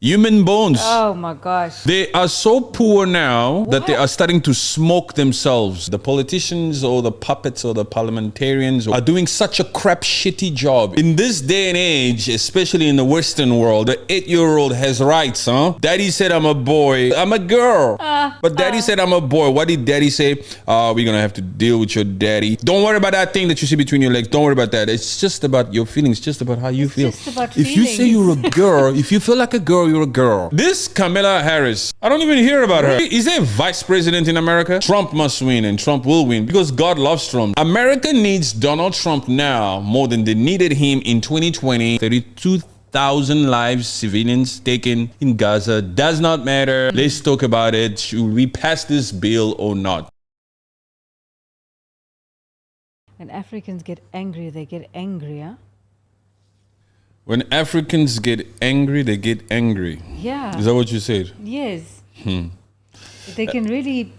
Human bones. Oh my gosh. They are so poor now that they are starting to smoke themselves. The politicians or the puppets or the parliamentarians are doing such a crap shitty job. In this day and age, especially in the Western world, the 8-year-old has rights, huh? Daddy said I'm a boy. I'm a girl. But daddy said I'm a boy. What did daddy say? We're gonna have to deal with your daddy. Don't worry about that thing that you see between your legs. Don't worry about that. It's just about your feelings, just about how you feel. Just about If you say you're a girl, if you feel like a girl, you're a girl. This Kamala Harris, I don't even hear about her. Is there a vice president in America? Trump must win and Trump will win because God loves Trump. America needs Donald Trump now more than they needed him in 2020. 32,000 lives, civilians taken in Gaza. Does not matter. Let's talk about it. Should we pass this bill or not? When Africans get angry, they get angrier. When Africans get angry, they get angry. Yeah. Is that what you said? Yes. They can really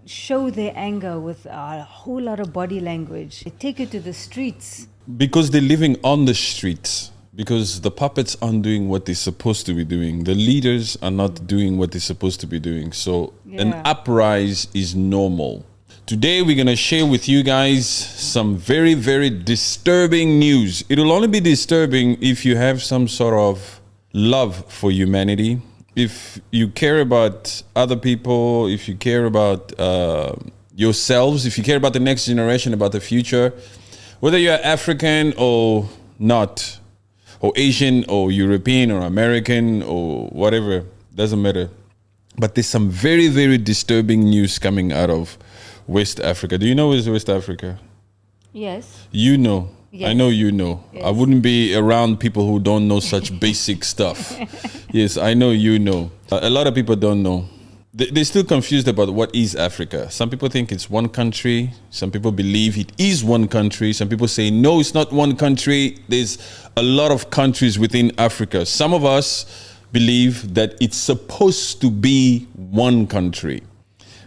show their anger with a whole lot of body language. They take it to the streets. Because they're living on the streets. Because the puppets aren't doing what they're supposed to be doing. The leaders are not doing what they're supposed to be doing. So an uprise is normal. Today, we're going to share with you guys some very, very disturbing news. It will only be disturbing if you have some sort of love for humanity. If you care about other people, if you care about yourselves, if you care about the next generation, about the future, whether you're African or not, or Asian or European or American or whatever, doesn't matter. But there's some very, very disturbing news coming out of West Africa. Do you know West Africa? Yes. You know. Yes. I know you know. Yes. I wouldn't be around people who don't know such basic stuff. Yes, I know you know. A lot of people don't know. They're still confused about what is Africa. Some people think it's one country. Some people believe it is one country. Some people say, no, it's not one country. There's a lot of countries within Africa. Some of us believe that it's supposed to be one country.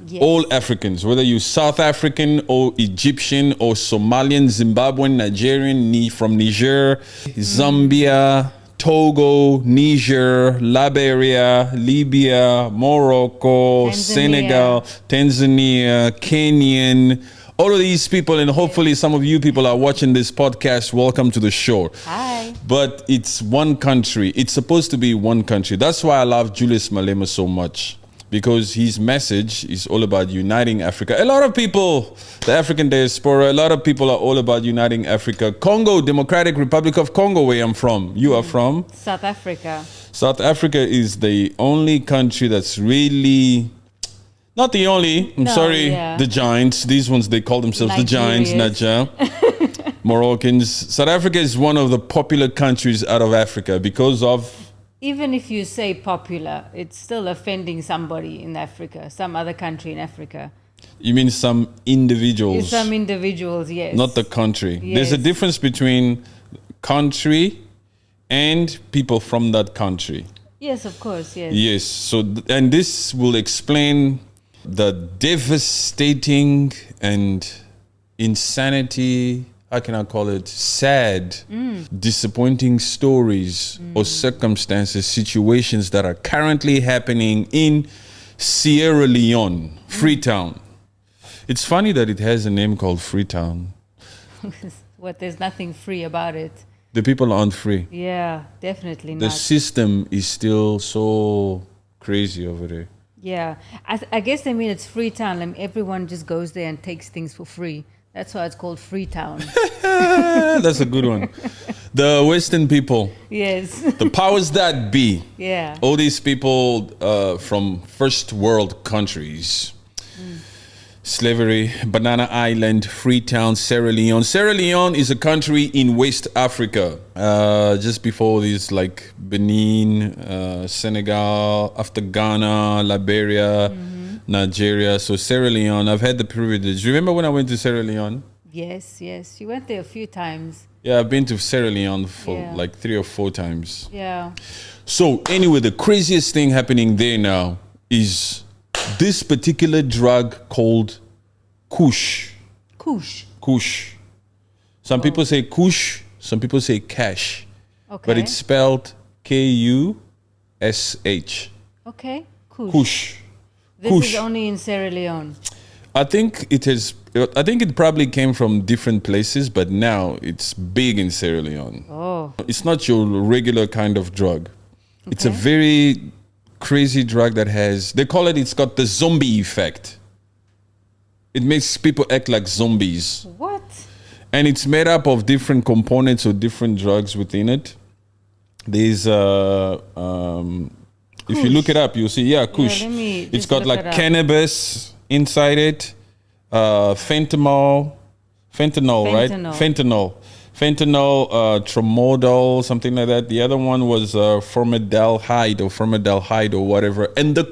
Yes. All Africans, whether you're South African or Egyptian or Somalian, Zimbabwean, Nigerian, from Niger, Zambia, Togo, Niger, Liberia, Libya, Morocco, Senegal, Tanzania, Kenyan, all of these people, and hopefully some of you people are watching this podcast. Welcome to the show. Hi. But it's one country. It's supposed to be one country. That's why I love Julius Malema so much. Because his message is all about uniting Africa. A lot of people, the African diaspora, a lot of people are all about uniting Africa. Congo, Democratic Republic of Congo, where I'm from. You are from? South Africa. South Africa is the only country that's really, not the only, the giants. These ones, they call themselves the giants, Naja. Moroccans. South Africa is one of the popular countries out of Africa because of, even if you say popular, it's still offending somebody in Africa, some other country in Africa. You mean some individuals? Some individuals, yes. Not the country. Yes. There's a difference between country and people from that country. Yes, of course, yes. Yes. So, and this will explain the devastating and insanity, how can I call it, sad, disappointing stories or circumstances, situations that are currently happening in Sierra Leone, Freetown. It's funny that it has a name called Freetown. What, there's nothing free about it. The people aren't free. Yeah, definitely The not. system is still so crazy over there. Yeah, I guess they mean it's Freetown. I mean, everyone just goes there and takes things for free. That's why it's called Freetown. That's a good one. The Western people. Yes. The powers that be. Yeah. All these people from first world countries. Slavery, Banana Island, Freetown, Sierra Leone. Sierra Leone is a country in West Africa. Just before these, like Benin, Senegal, after Ghana, Liberia, Nigeria. So Sierra Leone, I've had the privilege. Remember when I went to Sierra Leone? Yes, yes. You went there a few times. Yeah, I've been to Sierra Leone for like 3 or 4 times. Yeah. So anyway, the craziest thing happening there now is this particular drug called Kush. Kush. Kush. Some people say Kush, some people say cash. Okay. But it's spelled Kush. Okay. Kush. Kush. This Kush. is only in Sierra Leone. I think it probably came from different places, but now it's big in Sierra Leone. Oh. It's not your regular kind of drug. It's a Okay. very crazy drug that it's got the zombie effect. It makes people act like zombies. What? And it's made up of different components or different drugs within it. There's if you look it up, you'll see, Kush. let me It's just got look like it up. cannabis inside it, fentanyl, right? Fentanyl, tramadol, something like that. The other one was formaldehyde or whatever. And the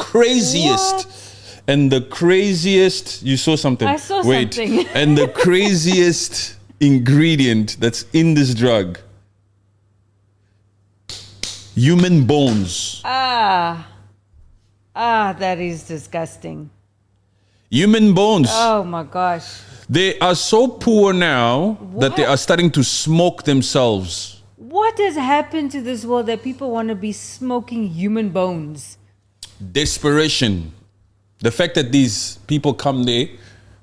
craziest, you saw something. I saw something. And the craziest ingredient that's in this drug, human bones. That is disgusting. Human bones. Oh my gosh. They are so poor now that they are starting to smoke themselves. What has happened to this world that people want to be smoking human bones? Desperation. The fact that these people come there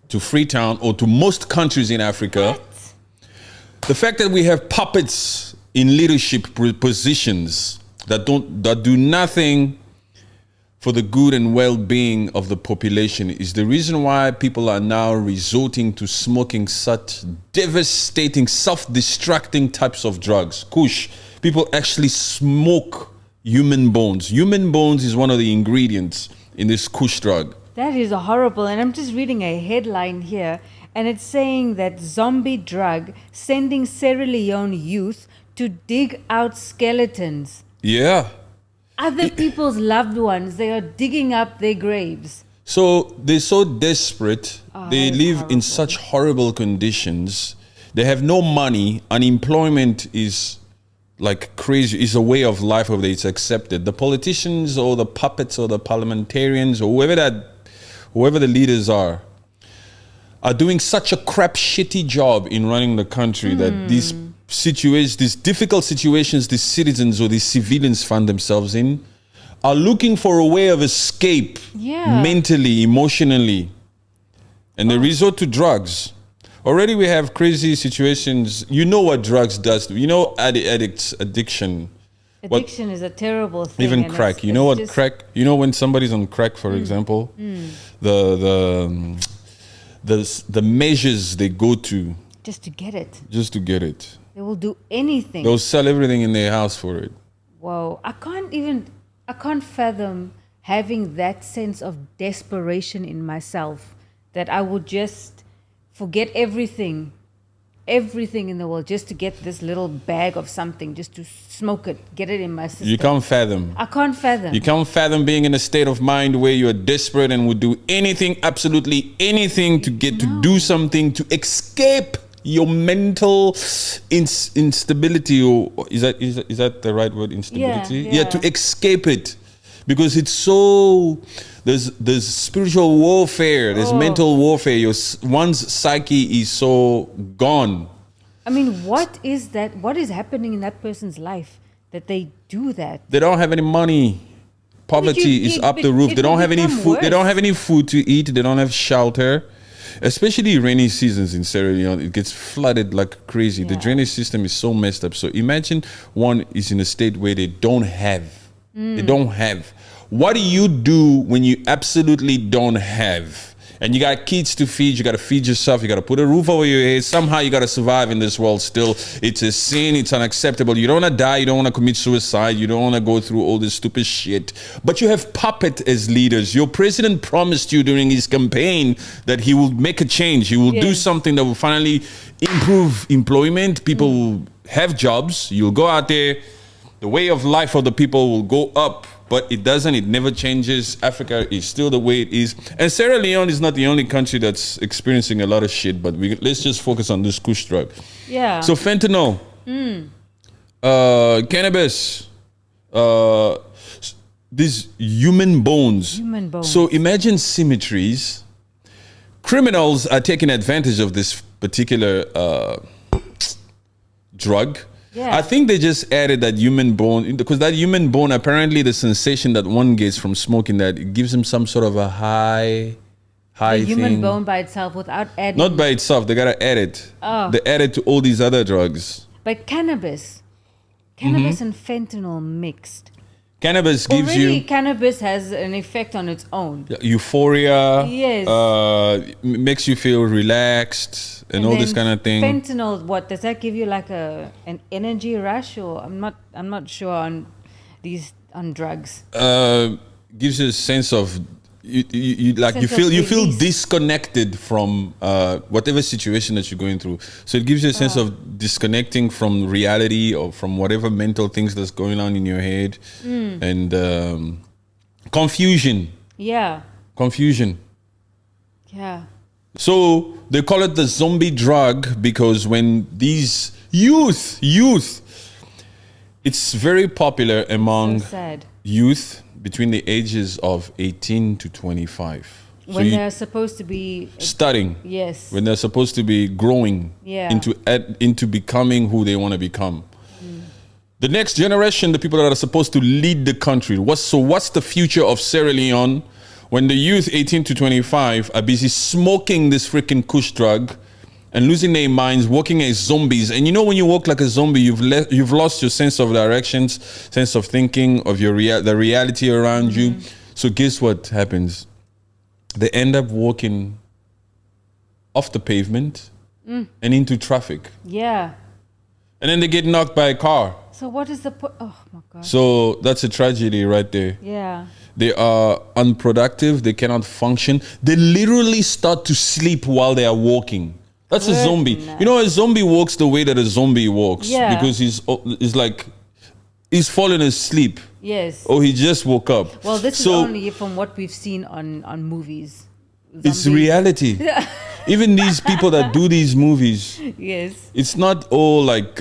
to Freetown or to most countries in Africa. What? The fact that we have puppets in leadership positions that do nothing for the good and well-being of the population is the reason why people are now resorting to smoking such devastating, self-destructing types of drugs. Kush, people actually smoke human bones. Human bones is one of the ingredients in this Kush drug. That is horrible. And I'm just reading a headline here, and it's saying that zombie drug sending Sierra Leone youth to dig out skeletons. Yeah. Other people's loved ones, they are digging up their graves. So they're so desperate. They that's live horrible. in such horrible conditions. They have no money. Unemployment is like crazy. It's a way of life where it's accepted. The politicians or the puppets or the parliamentarians or whoever the leaders are doing such a crap shitty job in running the country that these difficult situations these citizens or these civilians find themselves in are looking for a way of escape mentally, emotionally, and they resort to drugs. Already we have crazy situations. You know what drugs does. You know addiction. Addiction is a terrible thing. Even and crack. You know what crack? You know when somebody's on crack, for example, the measures they go to just to get it. just to get it. They will do anything. They'll sell everything in their house for it. Whoa. I can't fathom having that sense of desperation in myself that I would just forget everything in the world just to get this little bag of something, just to smoke it, get it in my system. You can't fathom. I can't fathom. You can't fathom being in a state of mind where you're desperate and would do anything, absolutely anything to get to do something to escape your mental instability, or is that the right word, instability? Yeah. To escape it, because it's so there's spiritual warfare, there's mental warfare. One's psyche is so gone. I mean, what is that? What is happening in that person's life that they do that? They don't have any money. Poverty is up the roof. They don't have any food. Worse. They don't have any food to eat. They don't have shelter. Especially rainy seasons in Sierra Leone, it gets flooded like crazy. The drainage system is so messed up. So imagine one is in a state where they don't have. They don't have. What do you do when you absolutely don't have? And you got kids to feed, you got to feed yourself, you got to put a roof over your head. Somehow you got to survive in this world still. It's a sin, it's unacceptable. You don't want to die, you don't want to commit suicide, you don't want to go through all this stupid shit. But you have puppet as leaders. Your president promised you during his campaign that he will make a change. He will do something that will finally improve employment. People will have jobs. You'll go out there. The way of life of the people will go up. But it doesn't, it never changes. Africa is still the way it is. And Sierra Leone is not the only country that's experiencing a lot of shit, but let's just focus on this Kush drug. Yeah. So fentanyl, cannabis, these human bones. Human bones. So imagine symmetries. Criminals are taking advantage of this particular drug. Yeah. I think they just added that human bone because that human bone, apparently the sensation that one gets from smoking that, it gives them some sort of a high The human thing. bone by itself without adding. Not by itself. They gotta add it. Oh. They add it to all these other drugs. But cannabis and fentanyl mixed. Cannabis gives Already, cannabis has an effect on its own. euphoria. Yes. Makes you feel relaxed and all this then kind of thing. Fentanyl, what does that give you? Like an energy rush, or I'm not sure on drugs. Gives you a sense of you like Sense you of feel release. disconnected from whatever situation that you're going through. So it gives you a sense of disconnecting from reality or from whatever mental things that's going on in your head, and confusion. Yeah. Yeah. So they call it the zombie drug because when these youth, it's very popular among So sad. youth between the ages of 18 to 25. When they're supposed to be studying, yes. when they're supposed to be growing into becoming who they want to become. The next generation, the people that are supposed to lead the country. What's the future of Sierra Leone when the youth 18 to 25 are busy smoking this freaking Kush drug and losing their minds, walking as zombies? And you know, when you walk like a zombie, you've lost your sense of directions, sense of thinking, of your the reality around you. So guess what happens? They end up walking off the pavement and into traffic. Yeah. And then they get knocked by a car. So what is the oh my God. So that's a tragedy right there. Yeah. They are unproductive. They cannot function. They literally start to sleep while they are walking. That's a zombie. You know, a zombie walks the way that a zombie walks. Yeah. Because he's fallen asleep. Yes. Or he just woke up. Well, this is only from what we've seen on movies. It's reality. Even these people that do these movies, yes, it's not all like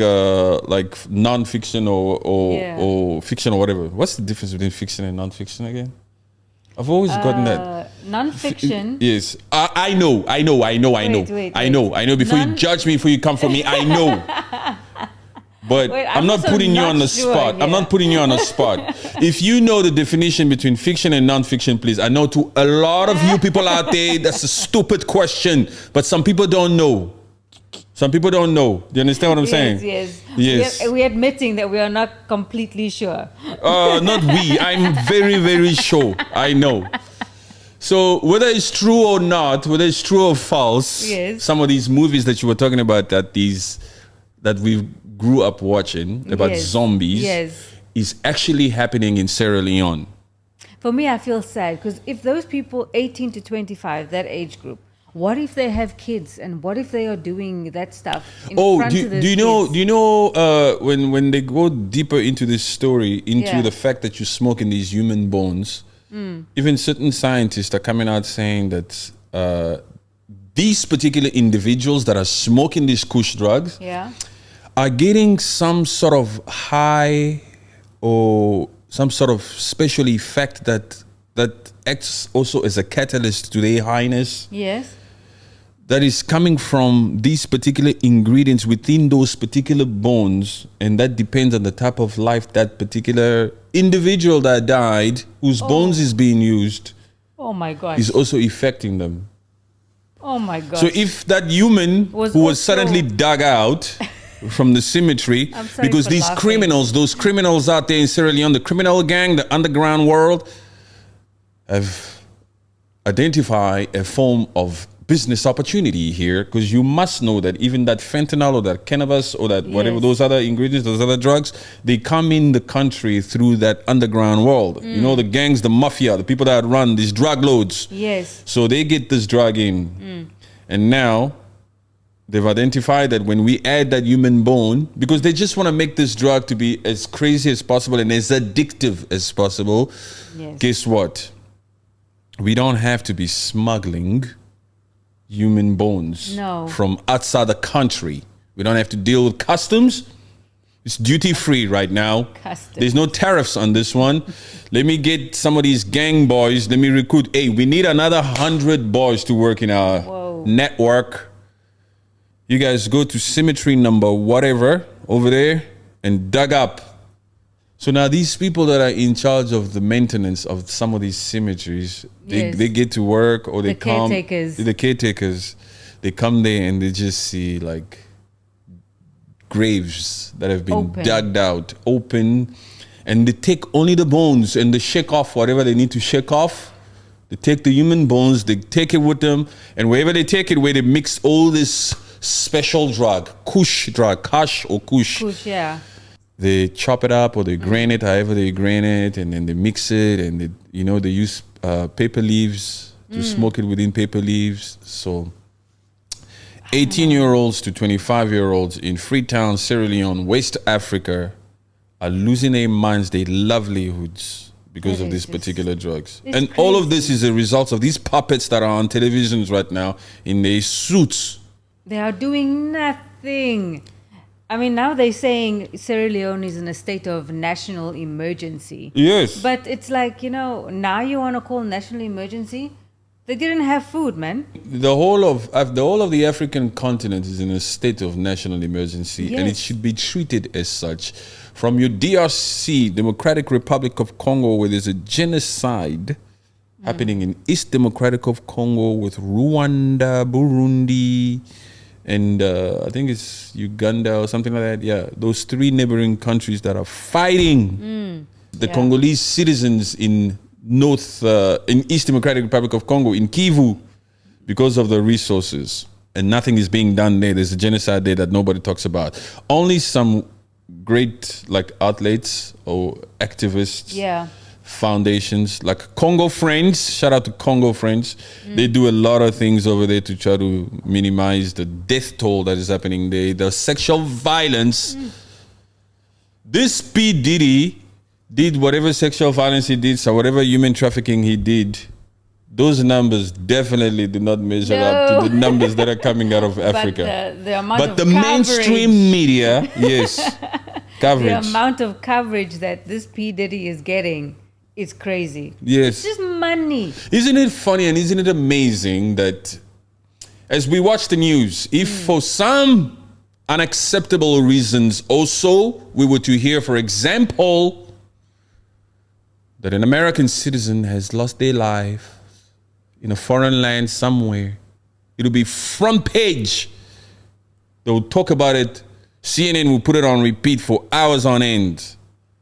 non-fiction or fiction or whatever. What's the difference between fiction and non-fiction again? I've always gotten that. Non-fiction. Yes, I know. Wait. I know. Before you judge me, before you come for me, I know. But I'm not putting you on the spot. Here. I'm not putting you on the spot. If you know the definition between fiction and non-fiction, please. I know to a lot of you people out there, that's a stupid question. But some people don't know. Some people don't know. Do you understand what I'm saying? Yes. We're admitting that we are not completely sure. Not we. I'm very, very sure. I know. So whether it's true or not, whether it's true or false, some of these movies that you were talking about that we grew up watching about zombies is actually happening in Sierra Leone. For me, I feel sad because if those people 18 to 25, that age group, what if they have kids and what if they are doing that stuff in front of those do you know when they go deeper into this story, into the fact that you smoke in these human bones, even certain scientists are coming out saying that these particular individuals that are smoking these Kush drugs are getting some sort of high or some sort of special effect that acts also as a catalyst to their highness. Yes. That is coming from these particular ingredients within those particular bones, and that depends on the type of life that particular individual that died, whose bones is being used, oh my God, is also affecting them. Oh my God. So if that human who was suddenly dug out from the cemetery, because these criminals, those criminals out there in Sierra Leone, the criminal gang, the underground world, have identified a form of business opportunity here, because you must know that even that fentanyl or that cannabis or that whatever, those other ingredients, those other drugs, they come in the country through that underground world. You know, the gangs, the mafia, the people that run these drug lords. Yes. So they get this drug in. And now they've identified that when we add that human bone, because they just want to make this drug to be as crazy as possible and as addictive as possible. Yes. Guess what? We don't have to be smuggling human bones from outside the country. We don't have to deal with customs. It's duty free right now. There's no tariffs on this one. Let me get some of these gang boys. Let me recruit. Hey, we need another 100 boys to work in our network. You guys go to cemetery number whatever over there. and dug up. So now these people that are in charge of the maintenance of some of these cemeteries, they get to work, or they come. The caretakers, they come there and they just see like graves that have been dug out, open, and they take only the bones and they shake off whatever they need to shake off. They take the human bones, they take it with them, and wherever they take it, where they mix all this special drug, Kush, or Kush. Kush, yeah. They chop it up or they grain it, however they grain it, and then they mix it, and they use paper leaves to smoke it within paper leaves. So 18-year-olds to 25-year-olds in Freetown, Sierra Leone, West Africa are losing their minds, their livelihoods because of these particular drugs. And crazy. All of this is a result of these puppets that are on televisions right now in their suits. They are doing nothing. I mean, now they're saying Sierra Leone is in a state of national emergency. Yes. But it's like, now you want to call national emergency? They didn't have food, man. The whole of the African continent is in a state of national emergency, and it should be treated as such. From your DRC, Democratic Republic of Congo, where there's a genocide happening in East Democratic of Congo with Rwanda, Burundi, and I think it's Uganda or something like that. Yeah, those three neighboring countries that are fighting the Congolese citizens in East Democratic Republic of Congo, in Kivu, because of the resources. And nothing is being done there. There's a genocide there that nobody talks about. Only some great outlets or activists, foundations like Congo Friends. Shout out to Congo Friends. They do a lot of things over there to try to minimize the death toll that is happening there, the sexual violence. This P. Diddy did whatever sexual violence he did, so whatever human trafficking he did, those numbers definitely do not measure up to the numbers that are coming out of Africa. But the mainstream media, coverage. The amount of coverage that this P. Diddy is getting is crazy. Yes. It's just money. Isn't it funny and isn't it amazing that as we watch the news, if for some unacceptable reasons also we were to hear, for example, that an American citizen has lost their life in a foreign land somewhere, it'll be front page. They'll talk about it. CNN will put it on repeat for hours on end.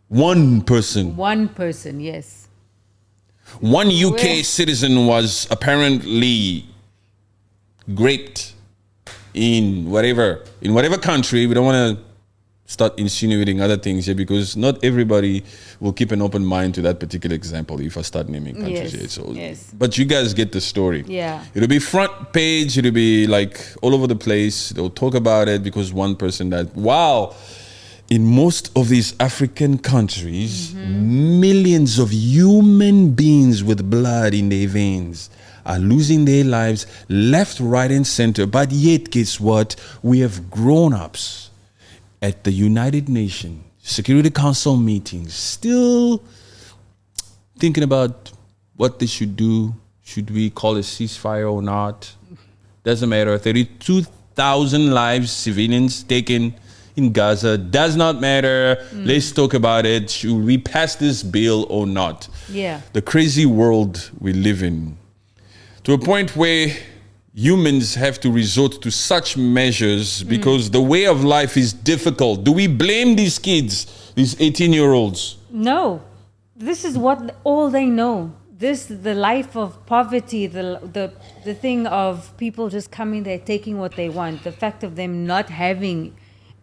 One person, yes. One UK citizen was apparently raped in whatever country. We don't want to start insinuating other things here because not everybody will keep an open mind to that particular example if I start naming countries here. So, but you guys get the story. Yeah. It'll be front page. It'll be all over the place. They'll talk about it because one person died. Wow. In most of these African countries, millions of human beings with blood in their veins are losing their lives left, right, and center. But yet, guess what? We have grown-ups at the United Nations Security Council meetings, still thinking about what they should do. Should we call a ceasefire or not? Doesn't matter. 32,000 lives, civilians taken in Gaza. Does not matter. Let's talk about it. Should we pass this bill or not? Yeah. The crazy world we live in. To a point where humans have to resort to such measures because the way of life is difficult. Do we blame these kids, these 18-year-olds? No. This is all they know. The life of poverty, the thing of people just coming there, taking what they want, the fact of them not having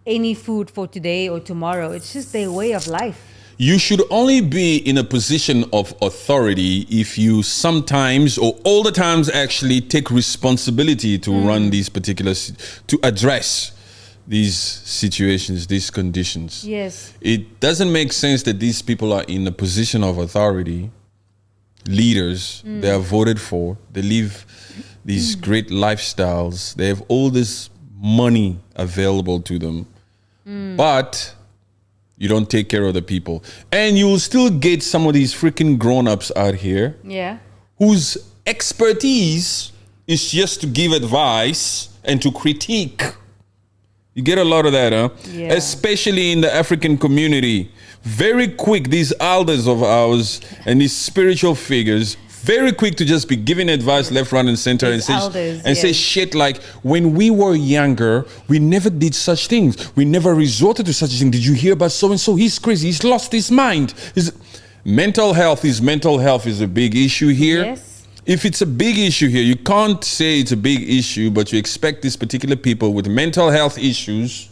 any food for today or tomorrow. It's just their way of life. You should only be in a position of authority if you sometimes or all the times actually take responsibility to run these to address these situations, these conditions. Yes. It doesn't make sense that these people are in a position of authority, leaders, they are voted for, they live these great lifestyles, they have all this money available to them, but you don't take care of the people. And you'll still get some of these freaking grown-ups out here whose expertise is just to give advice and to critique You get a lot of that, huh? Yeah. Especially in the African community. Very quick, these elders of ours and these spiritual figures, very quick to just be giving advice left, right, and center, and say shit like, when we were younger, we never did such things. We never resorted to such a thing. Did you hear about so-and-so? He's crazy. He's lost his mind. Mental health is a big issue here. Yes. If it's a big issue here, you can't say it's a big issue, but you expect these particular people with mental health issues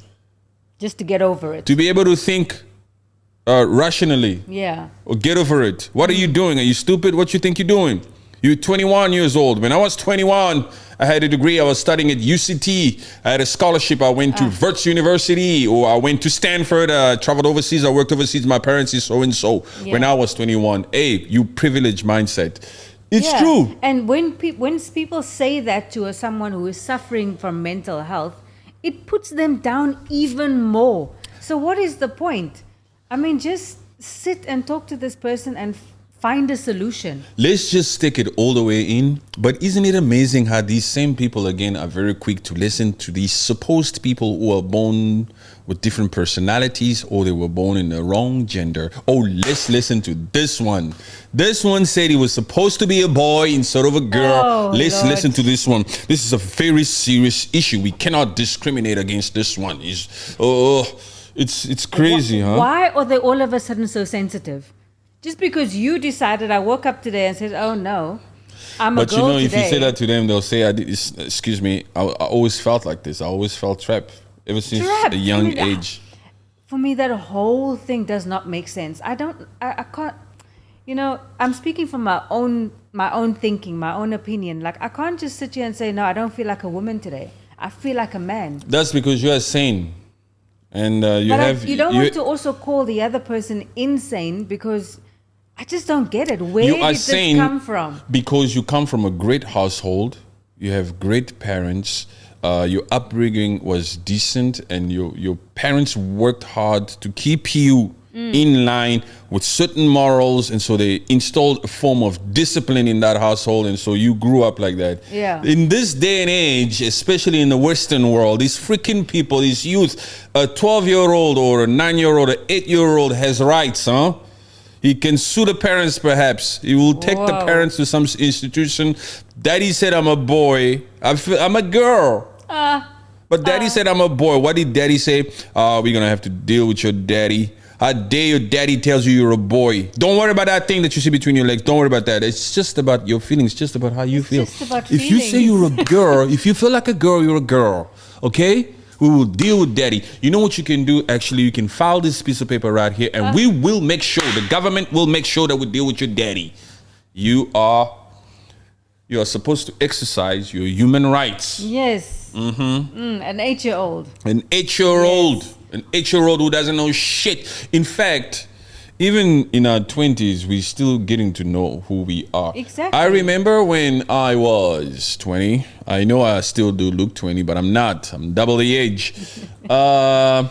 just to get over it, to be able to think rationally. Yeah. Or get over it. What are you doing? Are you stupid? What you think you're doing? You're 21 years old. When I was 21, I had a degree. I was studying at UCT. I had a scholarship. I went to Wits University, or I went to Stanford. Traveled overseas. I worked overseas. My parents is so and so. When I was 21, you privileged mindset. It's true. And when people say that to someone who is suffering from mental health, it puts them down even more. So what is the point? I mean, just sit and talk to this person and find a solution. Let's just stick it all the way in. But isn't it amazing how these same people, again, are very quick to listen to these supposed people who are born with different personalities, or they were born in the wrong gender. Oh, let's listen to this one. This one said he was supposed to be a boy instead of a girl. Oh, let's Lord. listen to this one. This is a very serious issue. We cannot discriminate against this one. It's crazy, huh? Why are they all of a sudden so sensitive? Just because you decided, I woke up today and said, oh no, I'm a girl today. But you know, if you say that to them, they'll say, excuse me, I always felt like this. I always felt trapped ever since a young age. For me, that whole thing does not make sense. I can't, I'm speaking from my own thinking, my own opinion. Like, I can't just sit here and say, no, I don't feel like a woman today. I feel like a man. That's because you're sane. And you don't want to also call the other person insane, because I just don't get it. Where did this come from? Because you come from a great household, you have great parents, your upbringing was decent, and your parents worked hard to keep you in line with certain morals, and so they installed a form of discipline in that household, and so you grew up like that. Yeah. In this day and age, especially in the Western world, these freaking people, these youth, a 12-year-old or a 9-year-old, an 8-year-old has rights, huh? He can sue the parents, perhaps. He will take the parents to some institution. Daddy said, I'm a boy. I'm a girl. But daddy said, I'm a boy. What did daddy say? We're going to have to deal with your daddy. How dare your daddy tells you you're a boy. Don't worry about that thing that you see between your legs. Don't worry about that. It's just about your feelings. Just about how you feel. If you say you're a girl, if you feel like a girl, you're a girl. Okay? We will deal with daddy. You know what you can do? Actually, you can file this piece of paper right here, and we will make sure, the government will make sure that we deal with your daddy. You are supposed to exercise your human rights. Yes. An 8-year-old. An 8-year-old. Yes. An 8-year-old who doesn't know shit. In fact, even in our 20s, we're still getting to know who we are. Exactly. I remember when I was 20. I know I still do look 20, but I'm not. I'm double the age. A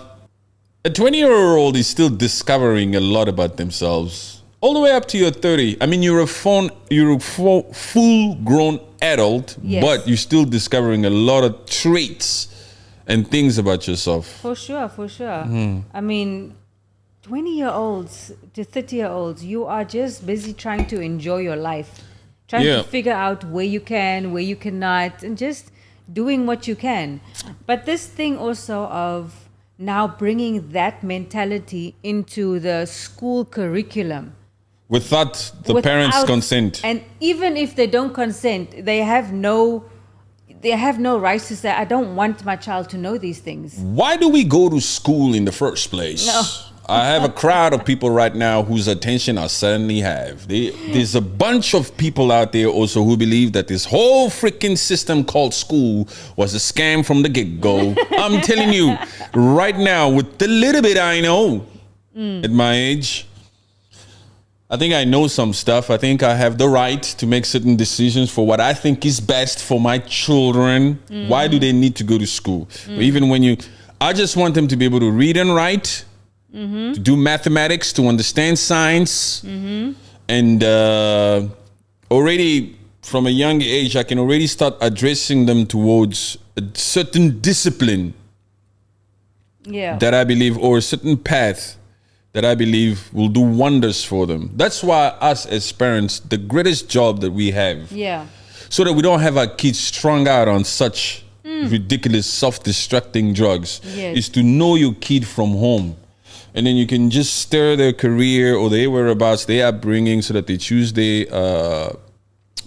20-year-old is still discovering a lot about themselves. All the way up to your 30. I mean, you're a full-grown adult, yes, but you're still discovering a lot of traits and things about yourself. For sure. I mean, 20-year-olds to 30-year-olds, you are just busy trying to enjoy your life, trying to figure out where you can, where you cannot, and just doing what you can. But this thing also of now bringing that mentality into the school curriculum. Without parents' consent. And even if they don't consent, they have no rights to say, I don't want my child to know these things. Why do we go to school in the first place? No. I have a crowd of people right now whose attention I suddenly have. There's a bunch of people out there also who believe that this whole freaking system called school was a scam from the get-go. I'm telling you, right now, with the little bit I know at my age, I think I know some stuff. I think I have the right to make certain decisions for what I think is best for my children. Why do they need to go to school? Even I just want them to be able to read and write, to do mathematics, to understand science. And already from a young age, I can already start addressing them towards a certain discipline. that I believe, or a certain path that I believe will do wonders for them. That's why us as parents, the greatest job that we have, so that we don't have our kids strung out on such ridiculous self-destructing drugs, is to know your kid from home. And then you can just stir their career or their whereabouts, their upbringing, so that they choose their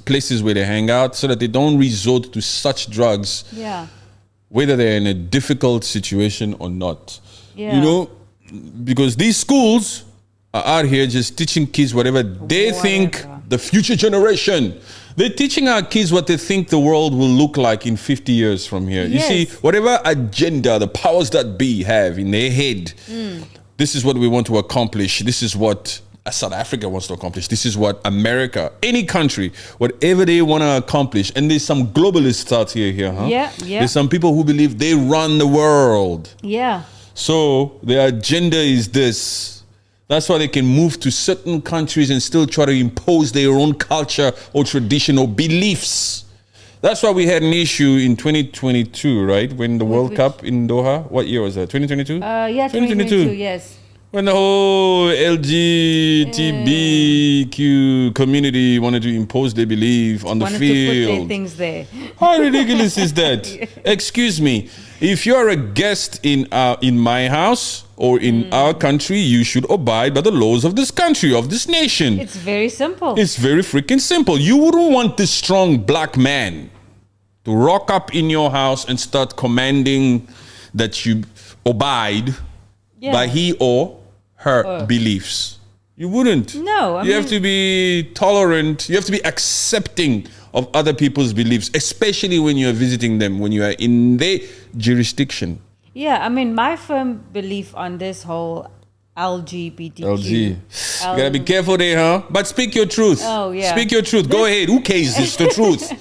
places where they hang out, so that they don't resort to such drugs, whether they're in a difficult situation or not. You know, because these schools are out here just teaching kids whatever they think the future generation. They're teaching our kids what they think the world will look like in 50 years from here. You see, whatever agenda the powers that be have in their head, this is what we want to accomplish. This is what South Africa wants to accomplish. This is what America, any country, whatever they want to accomplish. And there's some globalists out here, huh? There's some people who believe they run the world. So their agenda is this. That's why they can move to certain countries and still try to impose their own culture or tradition or beliefs. That's why we had an issue in 2022, right? When the World Cup in Doha. What year was that? 2022? 2022, yes. When the whole LGBTQ community wanted to impose their belief on the field. Wanted to put their things there. How ridiculous is that? Excuse me. If you're a guest in my house or in our country, you should abide by the laws of this country, of this nation. It's very simple. It's very freaking simple. You wouldn't want this strong black man to rock up in your house and start commanding that you abide by he or her beliefs. You wouldn't. No. You have to be tolerant. You have to be accepting of other people's beliefs, especially when you're visiting them, when you are in their jurisdiction. Yeah, I mean, my firm belief on this whole LGBTQ. LG. You gotta be careful there, huh? But speak your truth. Oh, yeah. Speak your truth. Go ahead. Who cares? It's the truth.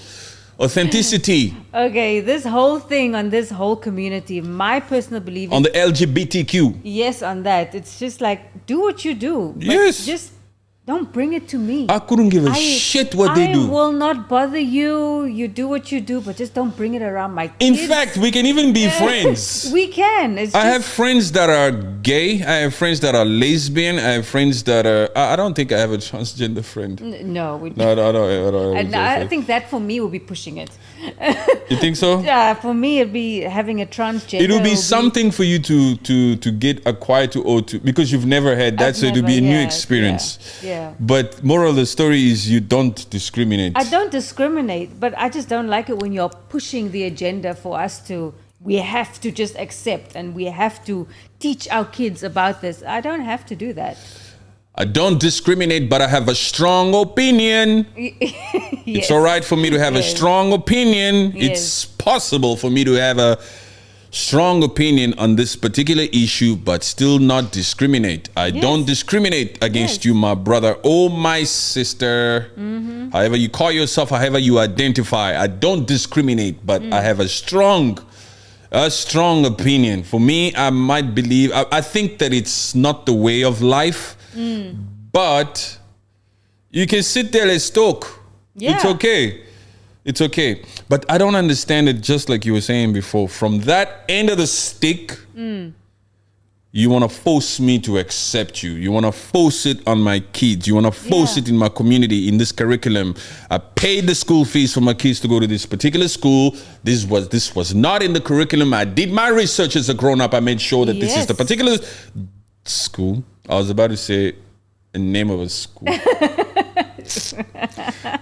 Authenticity. Okay, this whole thing on this whole community, my personal belief on the LGBTQ. Yes, on that. It's just like, do what you do. But yes. Just don't bring it to me. I couldn't give a shit what they do. I will not bother you. You do what you do, but just don't bring it around my kids. In fact, we can even be friends. We can. I have friends that are gay. I have friends that are lesbian. I have friends that are... I don't think I have a transgender friend. No, we don't. No, I think that for me will be pushing it. You think so? Yeah, for me it'd be having a transgender. It will be something for you to get acquired to, or to, because you've never had that, so it will be a new experience. Yeah. But moral of the story is you don't discriminate. I don't discriminate, but I just don't like it when you're pushing the agenda for us to, we have to just accept and we have to teach our kids about this. I don't have to do that. I don't discriminate, but I have a strong opinion. It's all right for me to have a strong opinion. It's possible for me to have a strong opinion on this particular issue, but still not discriminate. I don't discriminate against you, my brother or my sister. However you call yourself, however you identify. I don't discriminate, but I have a strong opinion. For me, I might believe, I think that it's not the way of life. But you can sit there, let's talk. It's okay. It's okay. But I don't understand it, just like you were saying before. From that end of the stick, you want to force me to accept you. You want to force it on my kids. You want to force it in my community, in this curriculum. I paid the school fees for my kids to go to this particular school. This was not in the curriculum. I did my research as a grown-up. I made sure that this is the particular school. I was about to say the name of a school.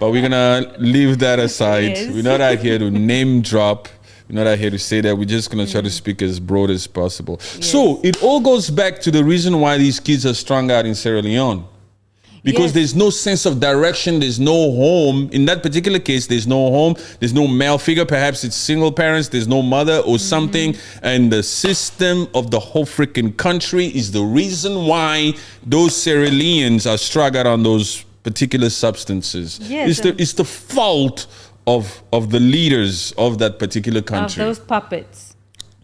But we're going to leave that aside. We're not out here to name drop. We're not out here to say that. We're just going to try to speak as broad as possible. So it all goes back to the reason why these kids are strung out in Sierra Leone. Because there's no sense of direction. There's no home. In that particular case, there's no home. There's no male figure. Perhaps it's single parents. There's no mother or something. And the system of the whole freaking country is the reason why those Sierra Leoneans are strung out on those particular substances. It's the fault of the leaders of that particular country. Of those puppets.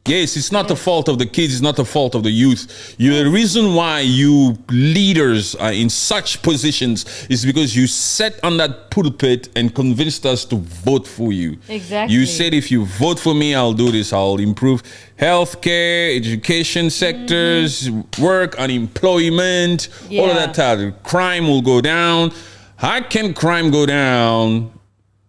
Yes, it's not the fault of the kids. It's not the fault of the youth. The reason why you leaders are in such positions is because you sat on that pulpit and convinced us to vote for you. Exactly. You said, if you vote for me, I'll do this. I'll improve healthcare, education sectors, work, unemployment, all of that type. Crime will go down. How can crime go down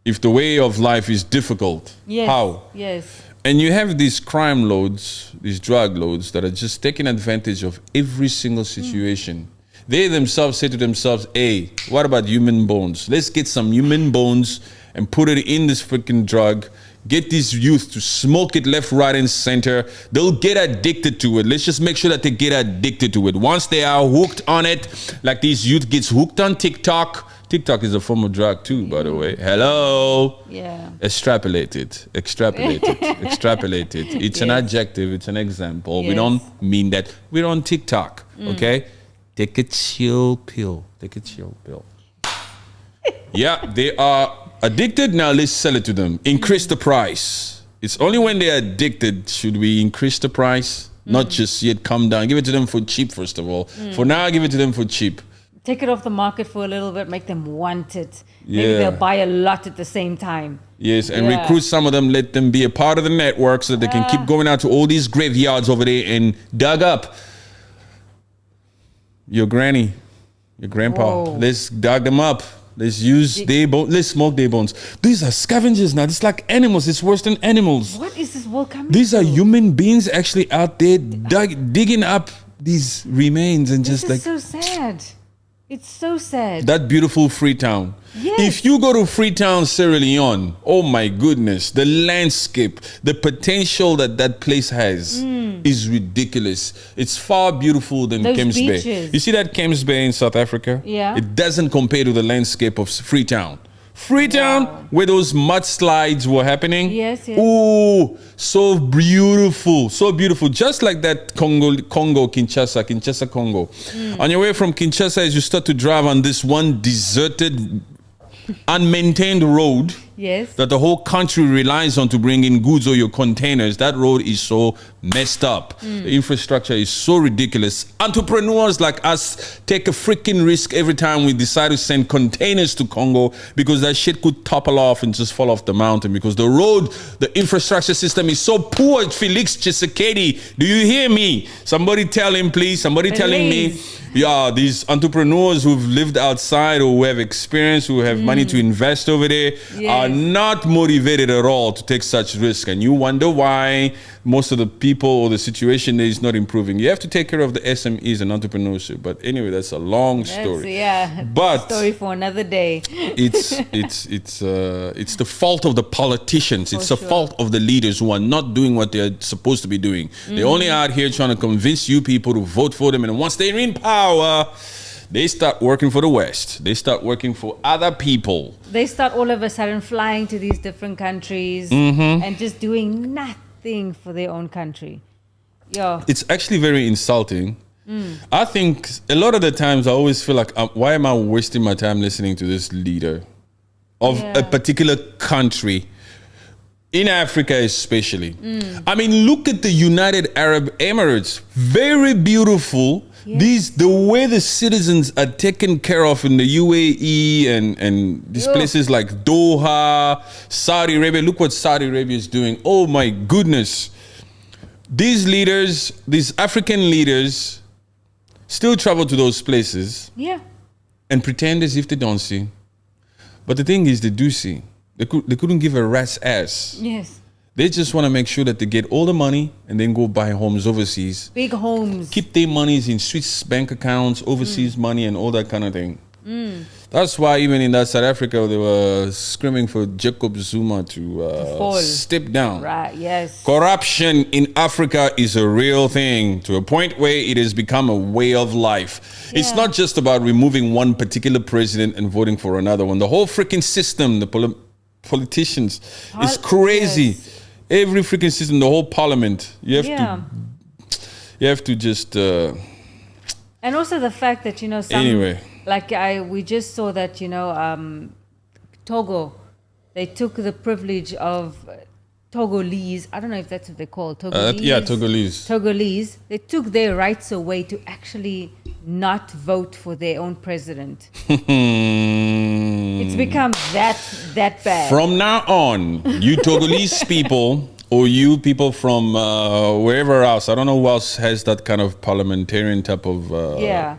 if the way of life is difficult? Yes. How? Yes. And you have these crime lords, these drug lords that are just taking advantage of every single situation. They themselves say to themselves, hey, what about human bones? Let's get some human bones and put it in this freaking drug. Get these youth to smoke it left, right, and center. They'll get addicted to it. Let's just make sure that they get addicted to it. Once they are hooked on it, like these youth gets hooked on TikTok. TikTok is a form of drug too, by the way. Hello. Yeah. Extrapolate it. Extrapolate it. Extrapolate it. It's an adjective. It's an example. We don't mean that. We're on TikTok. Okay? Take a chill pill. Take a chill pill. Yeah, they are addicted. Now let's sell it to them. Increase the price. It's only when they're addicted should we increase the price. Not just yet come down. Give it to them for cheap, first of all. For now, give it to them for cheap. Take it off the market for a little bit, make them want it. Maybe they'll buy a lot at the same time. Yes, and recruit some of them, let them be a part of the network so that they can keep going out to all these graveyards over there and dug up your granny, your grandpa. Whoa. Let's dug them up. Let's use their bones. Let's smoke their bones. These are scavengers now. It's like animals. It's worse than animals. What is this world coming These to? are human beings actually out there digging up these remains and This just is like... so sad. It's so sad. That beautiful Freetown. Yes. If you go to Freetown, Sierra Leone, oh my goodness, the landscape, the potential that that place has is ridiculous. It's far beautiful than Those Camps Bay. beaches. You see that Camps Bay in South Africa? Yeah. It doesn't compare to the landscape of Freetown. Freetown, Wow. where those mudslides were happening. Yes, yes. Oh, so beautiful, so beautiful. Just like that Kinshasa, Congo. On your way from Kinshasa, as you start to drive on this one deserted, unmaintained road, Yes. that the whole country relies on to bring in goods or your containers, that road is so messed up. The infrastructure is so ridiculous. Entrepreneurs like us take a freaking risk every time we decide to send containers to Congo, because that shit could topple off and just fall off the mountain, because the road, the infrastructure system is so poor. Felix Tshisekedi, do you hear me? Somebody tell him, please. Somebody telling me. Yeah, these entrepreneurs who've lived outside or who have experience, who have money to invest over there, are not motivated at all to take such risk. And you wonder why most of the people or the situation there is not improving. You have to take care of the SMEs and entrepreneurship. But anyway, that's a long story. But story for another day. it's the fault of the politicians. It's the fault of the leaders who are not doing what they're supposed to be doing. They're only out here trying to convince you people to vote for them, and once they're in power, they start working for the West. They start working for other people. They start all of a sudden flying to these different countries and just doing nothing for their own country. Yeah. It's actually very insulting. I think a lot of the times I always feel like, why am I wasting my time listening to this leader of a particular country? In Africa especially. I mean, look at the United Arab Emirates. Very beautiful. Yes. The way the citizens are taken care of in the UAE and these places like Doha, Saudi Arabia. Look what Saudi Arabia is doing. Oh my goodness. These leaders, these African leaders, still travel to those places and pretend as if they don't see. But the thing is, they do see. They couldn't give a rat's ass. Yes. They just want to make sure that they get all the money and then go buy homes overseas. Big homes. Keep their monies in Swiss bank accounts, overseas money, and all that kind of thing. That's why even in that South Africa, they were screaming for Jacob Zuma to step down. Right, yes. Corruption in Africa is a real thing, to a point where it has become a way of life. It's not just about removing one particular president and voting for another one. The whole freaking system, the politicians, is crazy. Yes. Every freaking system, the whole parliament, you have to just and also the fact that, anyway, like we just saw that, Togo, they took the privilege of Togolese, I don't know if that's what they're called, Togolese. Togolese, they took their rights away to actually not vote for their own president. It's become that bad. From now on, you Togolese people, or you people from wherever else, I don't know who else has that kind of parliamentarian type of I'm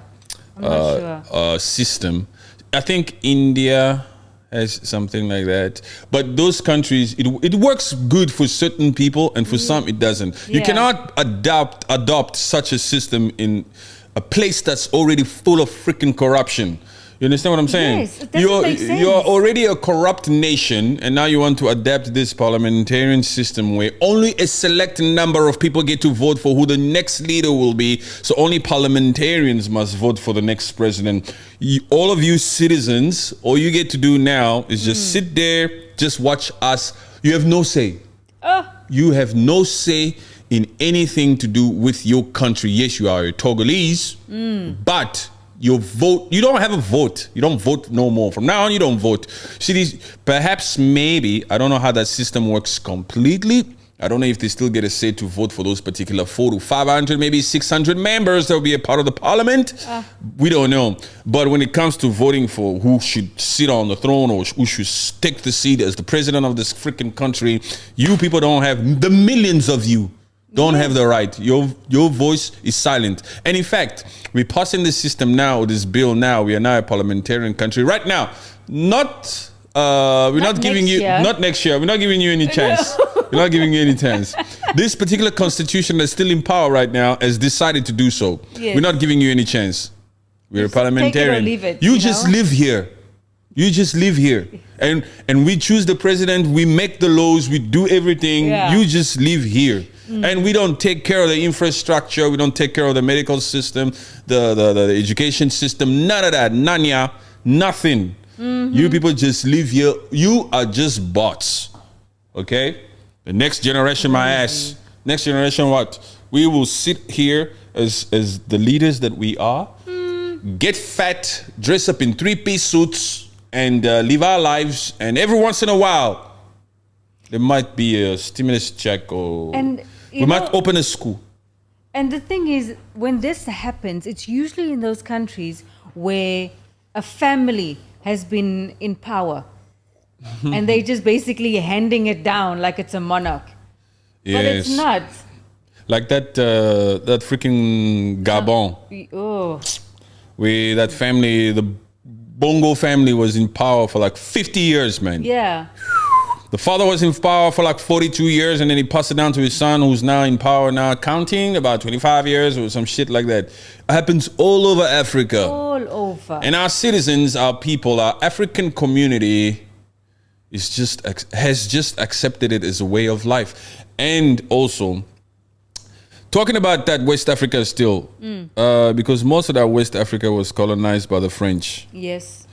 not sure. system. I think India has something like that. But those countries, it works good for certain people, and for some it doesn't. You cannot adopt such a system in a place that's already full of freaking corruption. You understand what I'm saying? Yes, it doesn't make sense. You're already a corrupt nation, and now you want to adapt this parliamentarian system where only a select number of people get to vote for who the next leader will be. So only parliamentarians must vote for the next president. All of you citizens, all you get to do now is just sit there, just watch us. You have no say. You have no say in anything to do with your country. Yes, you are a Togolese, but your vote, you don't have a vote. You don't vote no more. From now on, you don't vote. See, perhaps, maybe, I don't know how that system works completely. I don't know if they still get a say to vote for those particular 400 to 500, maybe 600 members that will be a part of the parliament. We don't know. But when it comes to voting for who should sit on the throne or who should take the seat as the president of this freaking country, you people don't have, the millions of you don't have the right. Your voice is silent. And in fact, we're passing this system now, this bill now. We are now a parliamentarian country. Right now, not giving you any chance. We're not giving you any chance. This particular constitution that's still in power right now has decided to do so. Yes. We're not giving you any chance. We're a parliamentarian. Take it or leave it, you just live here. You just live here. And we choose the president, we make the laws, we do everything. Yeah. You just live here. And we don't take care of the infrastructure. We don't take care of the medical system, the education system. None of that. Nanya. Nothing. You people just live here. You are just bots. Okay? The next generation, my ass. Next generation, what? We will sit here as the leaders that we are, get fat, dress up in 3-piece suits, and live our lives. And every once in a while, there might be a stimulus check or... we might open a school. And the thing is, when this happens, it's usually in those countries where a family has been in power and they just basically handing it down like it's a monarch. Yes. But it's not. Like that freaking Gabon. Where that family, the Bongo family was in power for like 50 years, man. Yeah. The father was in power for like 42 years, and then he passed it down to his son, who's now in power now, counting about 25 years or some shit like that. It happens all over Africa. All over. And our citizens, our people, our African community has just accepted it as a way of life. And also, talking about that West Africa still, because most of that West Africa was colonized by the French. Yes.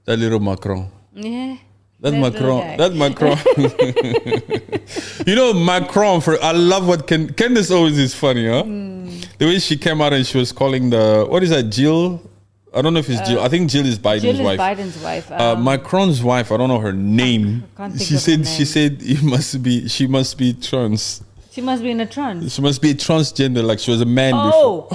That little Macron. Yeah. That Macron. You know, Macron, I love what Candace always is funny, huh? The way she came out and she was calling what is that, Jill? I don't know if it's Jill. I think Jill is Biden's wife. Biden's wife. Macron's wife, I don't know her name. She said she must be trans. She must be in a trans. She must be a transgender, like she was a man before.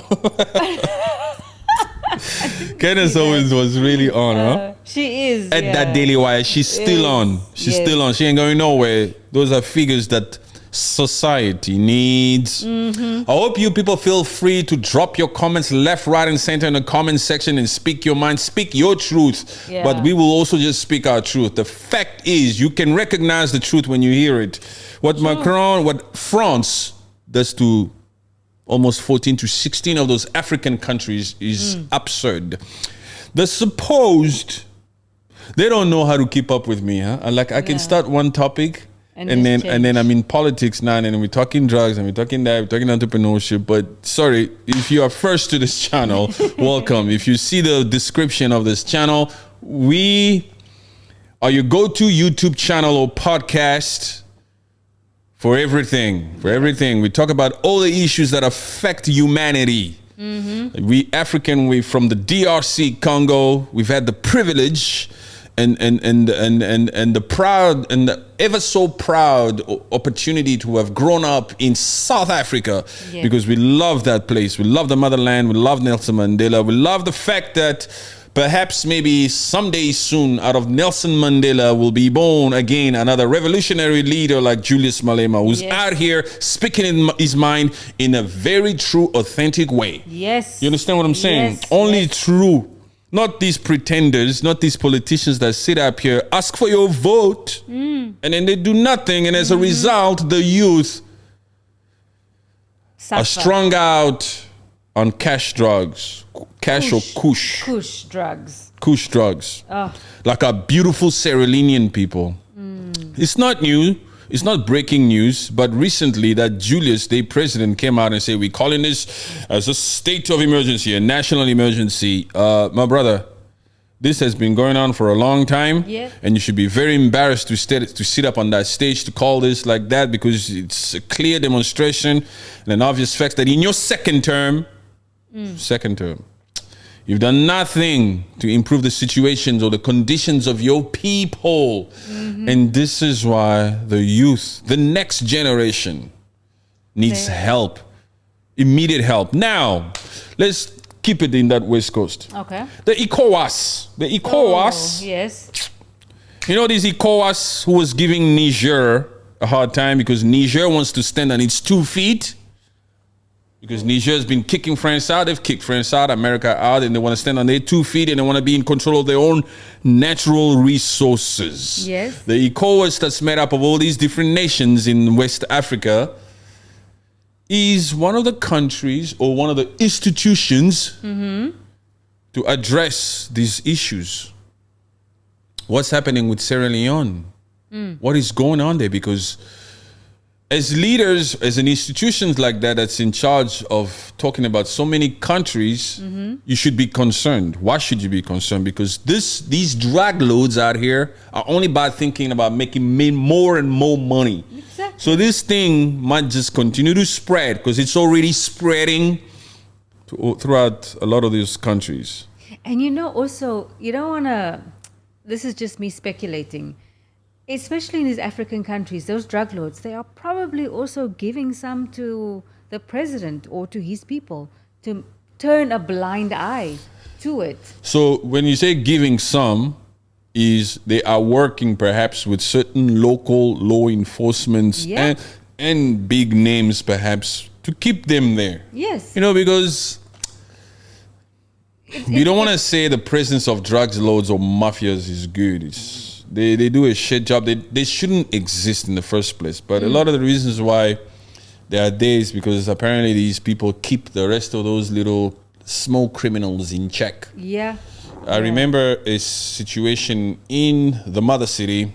Candace always was really on, huh? She is. At that Daily Wire, she's still on. She's still on. She ain't going nowhere. Those are figures that society needs. I hope you people feel free to drop your comments left, right, and center in the comment section and speak your mind. Speak your truth. Yeah. But we will also just speak our truth. The fact is, you can recognize the truth when you hear it. What France does to almost 14 to 16 of those African countries is absurd. The supposed, they don't know how to keep up with me, huh? Like I can start one topic and then I'm in politics now, and then we're talking drugs and we're talking that, we're talking entrepreneurship. But sorry, if you are first to this channel, welcome. If you see the description of this channel, we are your go-to YouTube channel or podcast for everything. We talk about all the issues that affect humanity. We from the DRC Congo, we've had the privilege and the proud and the ever so proud opportunity to have grown up in South Africa, because we love that place. We love the motherland. We love Nelson Mandela. We love the fact that perhaps maybe someday soon out of Nelson Mandela will be born again another revolutionary leader like Julius Malema, who's out here speaking in his mind in a very true, authentic way. Yes. You understand what I'm saying? Yes. Only true. Not these pretenders, not these politicians that sit up here, ask for your vote, and then they do nothing. And as a result, the youth are strung out on cash drugs. Cash or kush. Kush drugs. Kush drugs. Oh. Like our beautiful Sierra Leonean people. It's not new. It's not breaking news, but recently that Julius, the president, came out and said, we're calling this as a state of emergency, a national emergency. My brother, this has been going on for a long time, and you should be very embarrassed to sit up on that stage to call this like that, because it's a clear demonstration and an obvious fact that in your second term, you've done nothing to improve the situations or the conditions of your people. And this is why the youth, the next generation, needs help, immediate help. Now, let's keep it in that West Coast. Okay. The ECOWAS. Oh, yes. You know, this ECOWAS who was giving Niger a hard time because Niger wants to stand on its 2 feet. Because Niger has been kicking France out. They've kicked France out, America out, and they want to stand on their 2 feet, and they want to be in control of their own natural resources. Yes. The ECOWAS that's made up of all these different nations in West Africa is one of the countries or one of the institutions to address these issues. What's happening with Sierra Leone? What is going on there? Because as leaders, as an institution like that that's in charge of talking about so many countries, you should be concerned. Why should you be concerned? Because these drag loads out here are only about thinking about making more and more money. Exactly. So this thing might just continue to spread because it's already spreading throughout a lot of these countries. And you know, also, you don't want to, this is just me speculating, especially in these African countries, those drug lords, they are probably also giving some to the president or to his people to turn a blind eye to it. So when you say giving some, is they are working perhaps with certain local law enforcement and big names perhaps to keep them there. Yes. You know, because we don't want to say the presence of drugs lords or mafias is good. They do a shit job. They shouldn't exist in the first place. But a lot of the reasons why they are there is because apparently these people keep the rest of those little small criminals in check. Yeah. I remember a situation in the mother city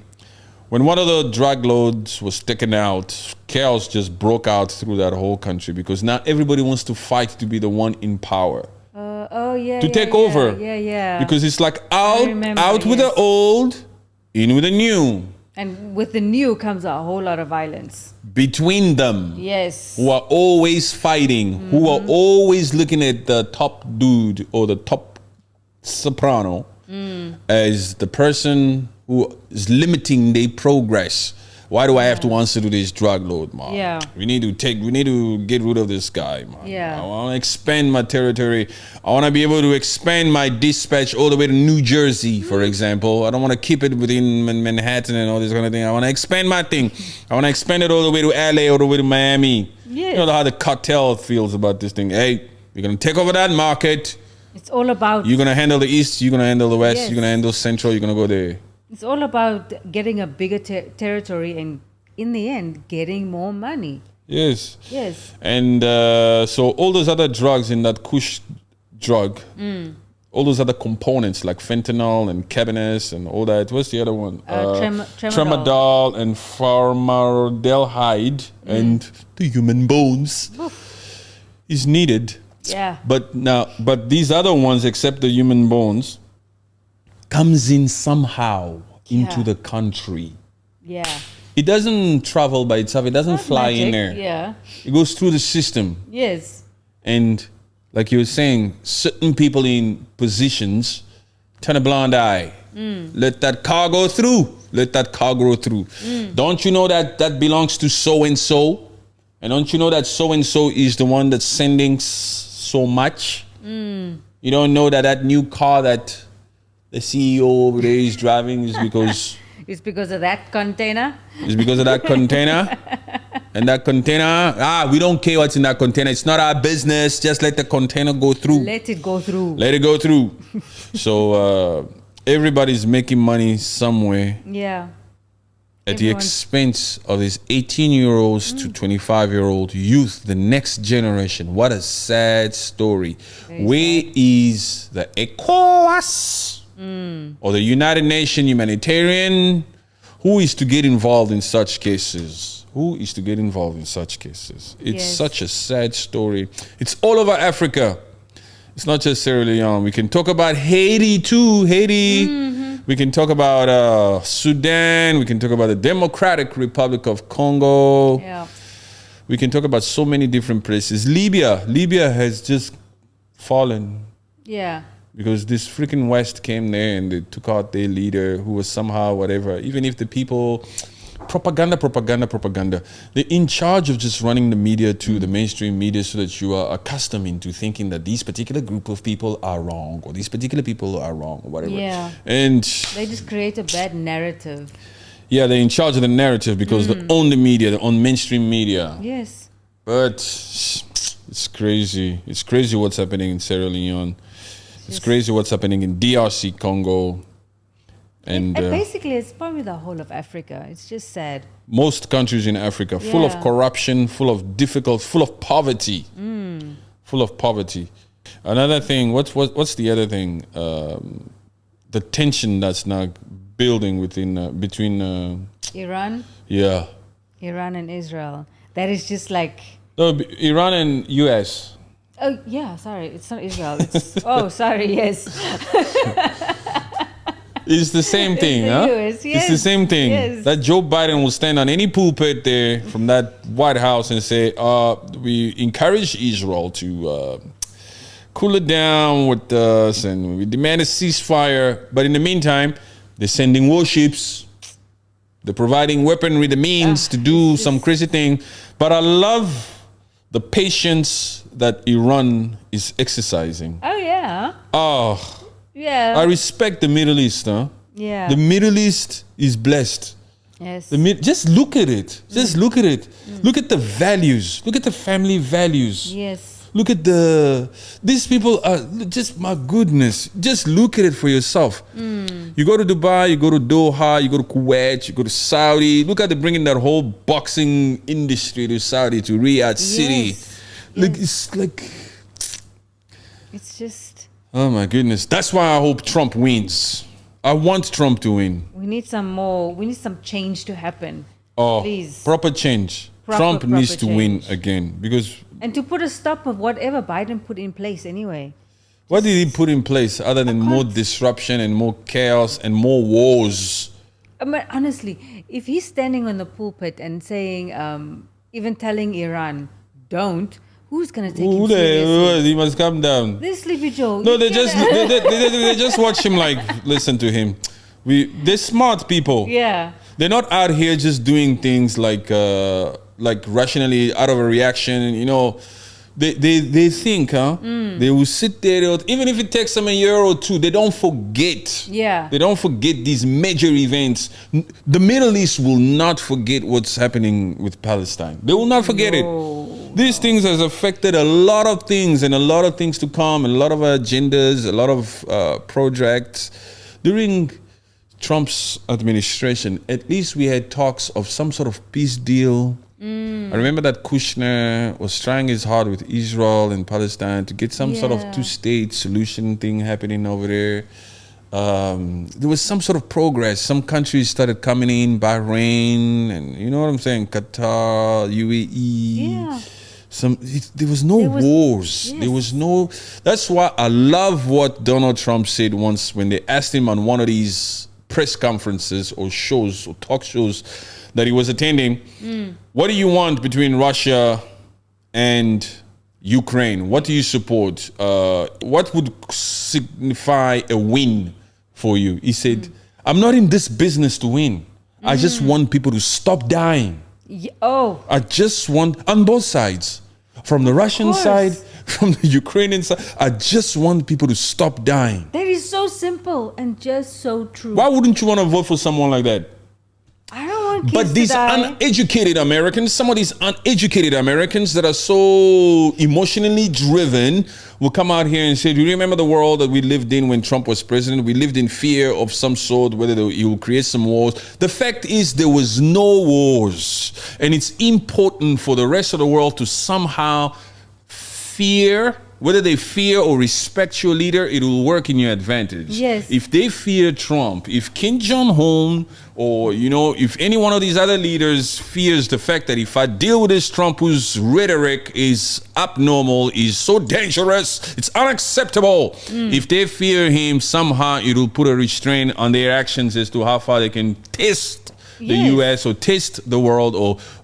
when one of the drug lords was taken out. Chaos just broke out through that whole country because now everybody wants to fight to be the one in power. To take over. Because it's like out with the old, in with the new. And with the new comes a whole lot of violence. Between them. Yes. Who are always fighting, who are always looking at the top dude or the top soprano as the person who is limiting their progress. Why do I have to answer to this drug lord, man? Yeah. We need to get rid of this guy, man. Yeah. I want to expand my territory. I want to be able to expand my dispatch all the way to New Jersey, for example. I don't want to keep it within Manhattan and all this kind of thing. I want to expand my thing. I want to expand it all the way to LA, all the way to Miami. Yes. You know how the cartel feels about this thing. Hey, you're going to take over that market. It's all about... You're going to handle the East. You're going to handle the West. Yes. You're going to handle Central. You're going to go there. It's all about getting a bigger territory and, in the end, getting more money. Yes. Yes. And so all those other drugs in that Kush drug, all those other components like fentanyl and cannabis and all that. What's the other one? Tramadol and formaldehyde and the human bones is needed. Yeah. But these other ones, except the human bones, comes in somehow into the country. Yeah. It doesn't travel by itself. It doesn't fly in there. Yeah. It goes through the system. Yes. And like you were saying, certain people in positions turn a blind eye. Let that car go through. Let that car go through. Don't you know that belongs to so and so? And don't you know that so and so is the one that's sending so much? You don't know that new car that the CEO over there is driving is because It's because of that container. It's because of that container. And that container, we don't care what's in that container. It's not our business. Just let the container go through. Let it go through. Let it go through. So everybody's making money somewhere. Yeah. At the expense of these 18-year-olds to 25-year-old youth, the next generation. What a sad story. Where is the ECOWAS or the United Nations humanitarian? Who is to get involved in such cases? Who is to get involved in such cases? It's such a sad story. It's all over Africa. It's not just Sierra Leone. We can talk about Haiti too. We can talk about Sudan. We can talk about the Democratic Republic of Congo. Yeah. We can talk about so many different places. Libya has just fallen. Yeah. Because this freaking West came there and they took out their leader who was somehow whatever. Even if the people... Propaganda. They're in charge of just running the media to the mainstream media so that you are accustomed into thinking that these particular group of people are wrong or these particular people are wrong or whatever. Yeah. And they just create a bad narrative. Yeah, they're in charge of the narrative because they own the media, they own mainstream media. Yes. But it's crazy. It's crazy what's happening in Sierra Leone. It's crazy what's happening in DRC Congo. And basically, it's probably the whole of Africa. It's just sad. Most countries in Africa, full of corruption, full of difficult, full of poverty. Full of poverty. Another thing, what's the other thing? The tension that's now building between Iran? Yeah. Iran and Israel. That is just like... No, Iran and US. Oh, yeah, sorry. It's not Israel. It's... sorry, yes. It's the same thing, huh? US, yes, it's the same thing. Yes. That Joe Biden will stand on any pulpit there from that White House and say, we encourage Israel to cool it down with us and we demand a ceasefire. But in the meantime, they're sending warships. They're providing weaponry, the means to do some crazy thing. But I love the patience that Iran is exercising. Oh, yeah. Oh, yeah. I respect the Middle East, huh? Yeah. The Middle East is blessed. Yes. Just look at it. Just look at it. Look at the values. Look at the family values. Yes. Look at these people are just, my goodness. Just look at it for yourself. You go to Dubai, you go to Doha, you go to Kuwait, you go to Saudi. Look at they bringing that whole boxing industry to Saudi, to Riyadh City. Like, it's like... It's just... Oh my goodness. That's why I hope Trump wins. I want Trump to win. We need some change to happen. Oh, please. Proper change. Trump needs to win again because... And to put a stop of whatever Biden put in place anyway. What did he put in place other than more disruption and more chaos and more wars? I mean, honestly, if he's standing on the pulpit and saying, even telling Iran, don't, who's going to take him seriously? He must come down. This Sleepy Joe. No, they just watch him like, listen to him. They're smart people. Yeah. They're not out here just doing things like rationally out of a reaction, you know. They think, huh? They will sit there, even if it takes them a year or two, they don't forget. Yeah. They don't forget these major events. The Middle East will not forget what's happening with Palestine. They will not forget it. These things has affected a lot of things and a lot of things to come, and a lot of agendas, a lot of projects. During Trump's administration, at least we had talks of some sort of peace deal. I remember that Kushner was trying his hard with Israel and Palestine to get some sort of two-state solution thing happening over there. There was some sort of progress. Some countries started coming in, Bahrain, and you know what I'm saying, Qatar, UAE. Yeah. There was no wars. Yes. There was no. That's why I love what Donald Trump said once when they asked him on one of these press conferences or shows or talk shows that he was attending. What do you want between Russia and Ukraine? What do you support? What would signify a win for you. He said, I'm not in this business to win. I just want people to stop dying. I just want, on both sides, from the Russian side, from the Ukrainian side, I just want people to stop dying. That is so simple and just so true. Why wouldn't you want to vote for someone like that? I don't want kids But these to die. uneducated Americans, some of these uneducated Americans that are so emotionally driven will come out here and say, do you remember the world that we lived in when Trump was president? We lived in fear of some sort, whether he will create some wars. The fact is there was no wars. And it's important for the rest of the world to somehow fear, whether they fear or respect your leader, it will work in your advantage. Yes. If they fear Trump, if Kim Jong-un or, if any one of these other leaders fears the fact that if I deal with this Trump whose rhetoric is abnormal, is so dangerous, it's unacceptable. If they fear him, somehow it will put a restraint on their actions as to how far they can test the US or test the world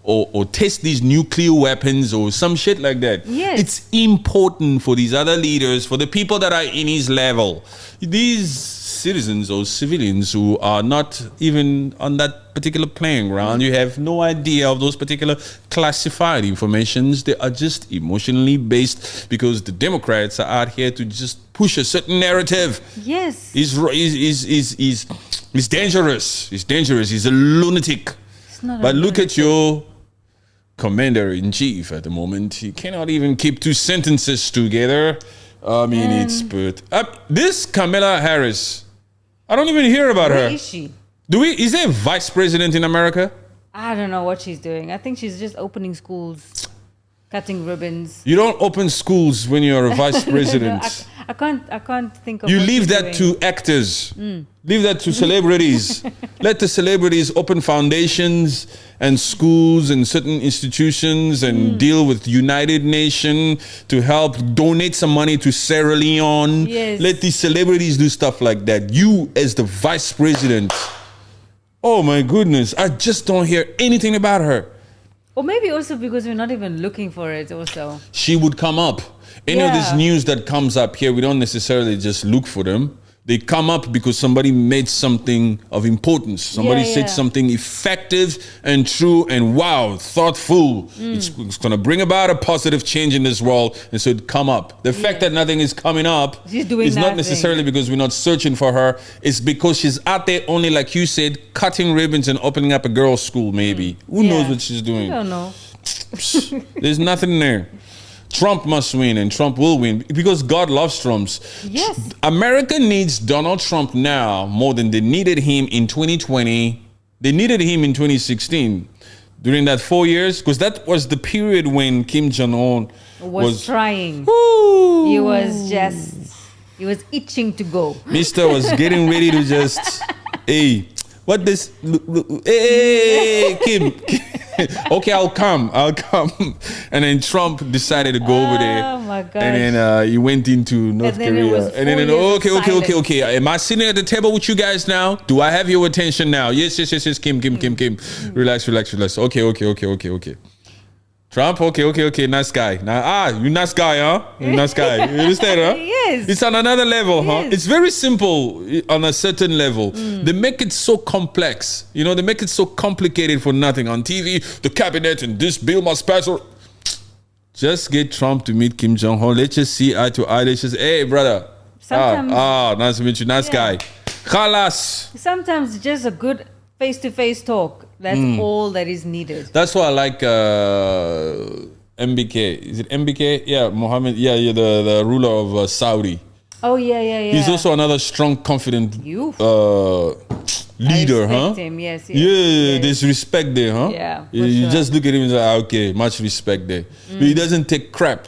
or test these nuclear weapons or some shit like that. Yes. It's important for these other leaders, for the people that are in his level, these citizens or civilians who are not even on that particular playing ground. You have no idea of those particular classified informations. They are just emotionally based because the Democrats are out here to just push a certain narrative. Yes. He's dangerous. He's dangerous. He's a lunatic. But look at your commander-in-chief at the moment. He cannot even keep two sentences together. I mean, it's but this Kamala Harris, I don't even hear about her. Where is she? Is there a vice president in America? I don't know what she's doing. I think she's just opening schools, cutting ribbons. You don't open schools when you're a vice president. No, I can't think of. You what leave she's that doing. to actors. Leave that to celebrities. Let the celebrities open foundations and schools and certain institutions and deal with United Nations to help donate some money to Sierra Leone. Yes. Let these celebrities do stuff like that. You as the vice president, oh my goodness, I just don't hear anything about her. Or maybe also because we're not even looking for it also. She would come up. Any of this news that comes up here, we don't necessarily just look for them. They come up because somebody made something of importance. Somebody said something effective and true and wow, thoughtful. It's going to bring about a positive change in this world. And so it come up. The fact that nothing is coming up is not necessarily because we're not searching for her. It's because she's out there only, like you said, cutting ribbons and opening up a girls' school maybe. Who knows what she's doing? I don't know. There's nothing there. Trump must win and Trump will win because God loves Trumps. Yes. America needs Donald Trump now more than they needed him in 2020. They needed him in 2016 during that 4 years because that was the period when Kim Jong-un was trying. Woo! He was itching to go. Mister was getting ready to just, hey, what this, hey, Kim. Okay, I'll come. And then Trump decided to go over there. Oh my gosh. And then he went into North Korea. And then, okay. Am I sitting at the table with you guys now? Do I have your attention now? Yes, Kim. Relax. Okay. Trump, okay, nice guy. Now, you nice guy, huh? You nice guy. You understand, huh? Yes. It's on another level, huh? Yes. It's very simple on a certain level. They make it so complex. They make it so complicated for nothing. On TV, the cabinet and this bill must pass. Just get Trump to meet Kim Jong-un. Let's just see eye to eye. Let's just, hey, brother. Sometimes, nice to meet you. Nice guy. Khalas. Sometimes just a good face-to-face talk. That's all that is needed. That's why I like MBK. Is it MBK? Yeah, Mohammed. Yeah, the ruler of Saudi. Oh, yeah. He's also another strong, confident leader, I huh? respect him, yes. Yeah, there's respect there, huh? Yeah, You just look at him and say, okay, much respect there. But he doesn't take crap.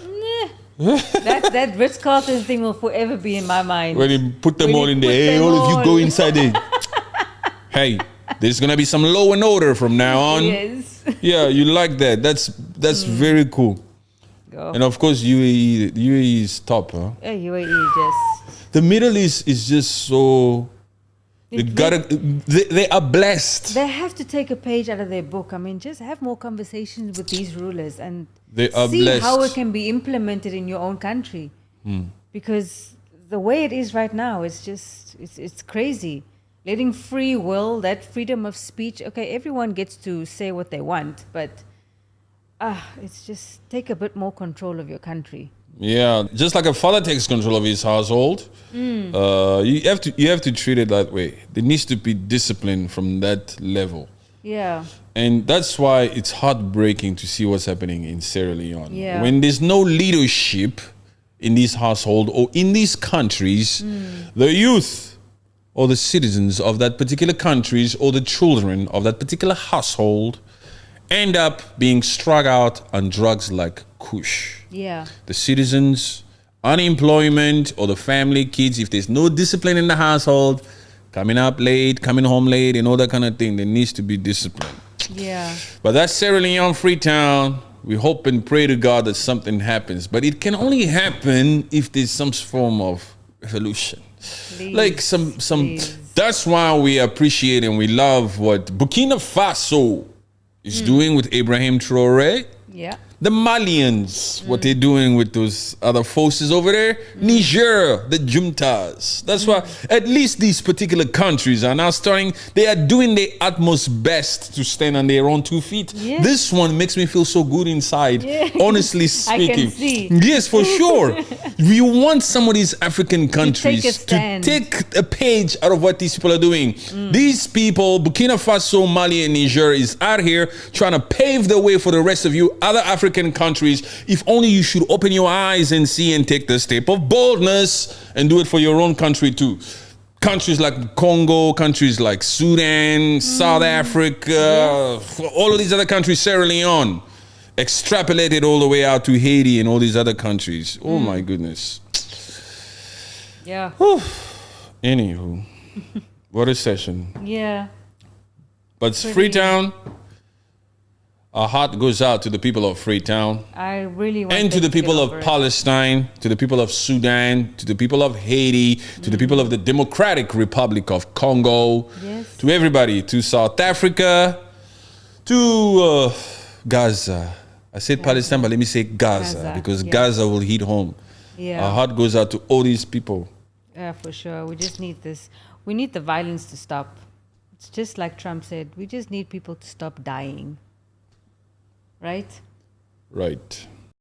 that Ritz-Carlton thing will forever be in my mind. When he put them all in there, hey, all of you go inside there. Hey, there's gonna be some law and order from now on. Yes. Yeah, you like that. That's very cool. Go. And of course, UAE is top, huh? Yeah, UAE just. The Middle East is just so. They are blessed. They have to take a page out of their book. I mean, just have more conversations with these rulers and They are see blessed. how it can be implemented in your own country. Because the way it is right now, it's just it's crazy. Letting free will, that freedom of speech. Okay, everyone gets to say what they want, but it's just take a bit more control of your country. Yeah, just like a father takes control of his household, you have to treat it that way. There needs to be discipline from that level. Yeah. And that's why it's heartbreaking to see what's happening in Sierra Leone. Yeah. When there's no leadership in this household or in these countries, the youth or the citizens of that particular countries or the children of that particular household end up being struck out on drugs like Kush. Yeah. The citizens, unemployment, or the family, kids, if there's no discipline in the household, coming up late, coming home late, and all that kind of thing, there needs to be discipline. Yeah. But that's Sierra Leone, Freetown. We hope and pray to God that something happens. But it can only happen if there's some form of revolution. Please, Like please. That's why we appreciate and we love what Burkina Faso is doing with Ibrahim Traoré. Yeah. The Malians, what they're doing with those other forces over there. Niger, the juntas. That's why at least these particular countries are now starting, they are doing their utmost best to stand on their own 2 feet. Yes. This one makes me feel so good inside, honestly speaking. I can see. Yes, for sure. We want some of these African countries to stand. take a page out of what these people are doing. These people, Burkina Faso, Mali, and Niger, is out here trying to pave the way for the rest of you other African countries. If only you should open your eyes and see and take the step of boldness and do it for your own country too. Countries like Congo, countries like Sudan, South Africa, all of these other countries, Sierra Leone, extrapolated all the way out to Haiti and all these other countries. Oh my goodness. Yeah. Whew. Anywho, what a session. Yeah. But Freetown, our heart goes out to the people of Freetown. I really want And to them the people get of over it. Palestine, to the people of Sudan, to the people of Haiti, to the people of the Democratic Republic of Congo, Yes. to everybody, to South Africa, to Gaza. I said Palestine, but let me say Gaza, Gaza, because yeah. Gaza will hit home. Yeah. Our heart goes out to all these people. Yeah, for sure. We just need this. We need the violence to stop. It's just like Trump said. We just need people to stop dying. Right? Right.